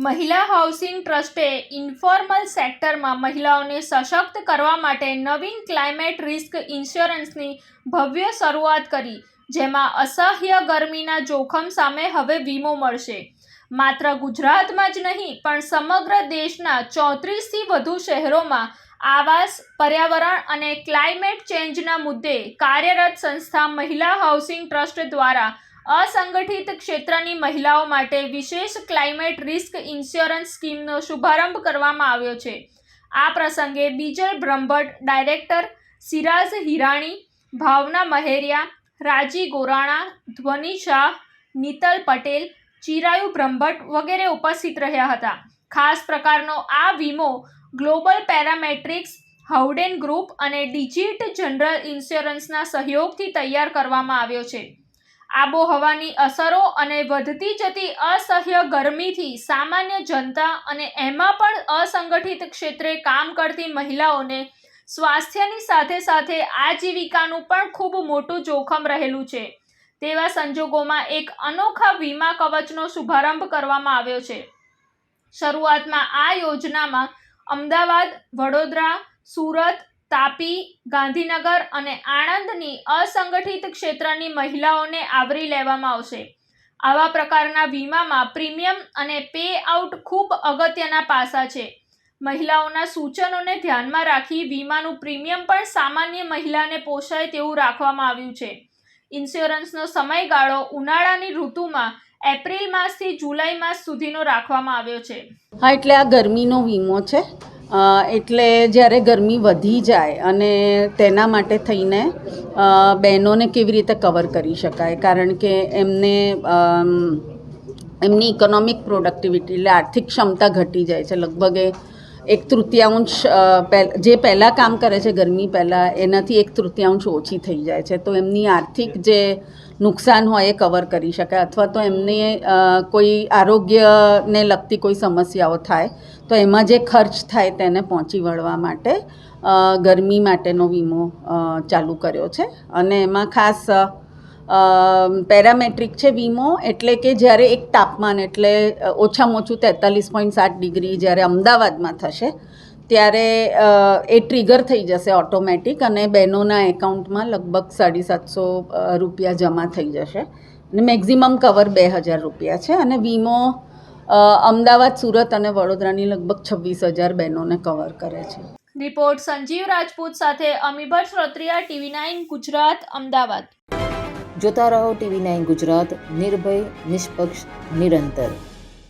મહિલા housing ટ્રસ્ટે informal સેક્ટરમાં મહિલાઓને સશક્ત કરવા માટે નવીન ક્લાઇમેટ રિસ્ક ઇન્સ્યોરન્સની ભવ્ય શરૂઆત કરી, જેમાં અસહ્ય ગરમીના જોખમ સામે હવે વીમો મળશે. માત્ર ગુજરાતમાં જ નહીં પણ સમગ્ર દેશના 34થી વધુ શહેરોમાં આવાસ, પર્યાવરણ અને ક્લાઇમેટ ચેન્જના મુદ્દે કાર્યરત સંસ્થા મહિલા હાઉસિંગ ટ્રસ્ટ દ્વારા અસંગઠિત ક્ષેત્રની મહિલાઓ માટે વિશેષ ક્લાઇમેટ રિસ્ક ઇન્સ્યોરન્સ સ્કીમનો શુભારંભ કરવામાં આવ્યો છે. આ પ્રસંગે બીજલ બ્રહ્મભટ્ટ, ડાયરેક્ટર, સિરાજ હિરાણી, ભાવના મહેરિયા, રાજી ગોરાણા, ધ્વની શાહ, નીતલ પટેલ, ચિરાયુ બ્રહ્મભટ્ટ વગેરે ઉપસ્થિત રહ્યા હતા. ખાસ પ્રકારનો આ વીમો ગ્લોબલ પેરામેટ્રિક્સ, હાઉડેન ગ્રુપ અને ડિજિટ જનરલ ઇન્સ્યોરન્સના સહયોગથી તૈયાર કરવામાં આવ્યો છે. આબોહવાની અસરો અને વધતી જતી અસહ્ય ગરમીથી સામાન્ય જનતા અને એમાં પણ અસંગઠિત ક્ષેત્રે કામ કરતી મહિલાઓને સ્વાસ્થ્યની સાથે સાથે આજીવિકાનું પણ ખૂબ મોટું જોખમ રહેલું છે. તેવા સંજોગોમાં એક અનોખા વીમા કવચનો શુભારંભ કરવામાં આવ્યો છે. શરૂઆતમાં આ યોજનામાં અમદાવાદ, વડોદરા, સુરત, તાપી, ગાંધીનગર અને આણંદની અસંગઠિત ક્ષેત્રની મહિલાઓને આવરી લેવામાં આવશે. આવા પ્રકારના વીમામાં પ્રીમિયમ અને પે આઉટ ખૂબ અગત્યના પાસા છે. મહિલાઓના સૂચનોને ધ્યાનમાં રાખી વીમાનું પ્રીમિયમ પણ સામાન્ય મહિલાને પોષાય તેવું રાખવામાં આવ્યું છે. ઇન્સ્યોરન્સનો સમયગાળો ઉનાળાની ઋતુમાં એપ્રિલ માસથી જુલાઈ માસ સુધીનો રાખવામાં આવ્યો છે. હા, એટલે આ ગરમીનો વીમો છે. એટલે જ્યારે ગરમી વધી જાય અને તેના માટે થઈને બહેનોને કેવી રીતે કવર કરી શકાય, કારણ કે એમની ઇકોનોમિક પ્રોડક્ટિવિટી એટલે આર્થિક ક્ષમતા ઘટી જાય છે. લગભગ 1/3 જે પહેલાં કામ કરે છે ગરમી પહેલાં એનાથી 1/3 ઓછી થઈ જાય છે. તો એમની આર્થિક જે નુકસાન હોય એ કવર કરી શકાય, અથવા તો એમને કોઈ આરોગ્યને લગતી કોઈ સમસ્યાઓ થાય તો એમાં જે ખર્ચ થાય તેને પહોંચી વળવા માટે ગરમી માટેનો વીમો ચાલુ કર્યો છે. અને એમાં ખાસ પેરામેટ્રિક છે વીમો, એટલે કે જ્યારે એક તાપમાન એટલે ઓછામાં ઓછું 43.7 ડિગ્રી જ્યારે અમદાવાદમાં થશે ત્યારે એ ટ્રિગર થઈ જશે ઓટોમેટિક અને બહેનોના એકાઉન્ટમાં લગભગ 750 રૂપિયા જમા થઈ જશે. અને મેક્ઝિમમ કવર 2000 રૂપિયા છે. અને વીમો અમદાવાદ, સુરત અને વડોદરાની લગભગ 26,000 બહેનોને કવર કરે છે. રિપોર્ટ સંજીવ રાજપૂત સાથે અમીબટ શ્રોત્રિયા, TV9 ગુજરાત, અમદાવાદ. જોતા રહો TV9 ગુજરાત, નિર્ભય, નિષ્પક્ષ, નિરંતર.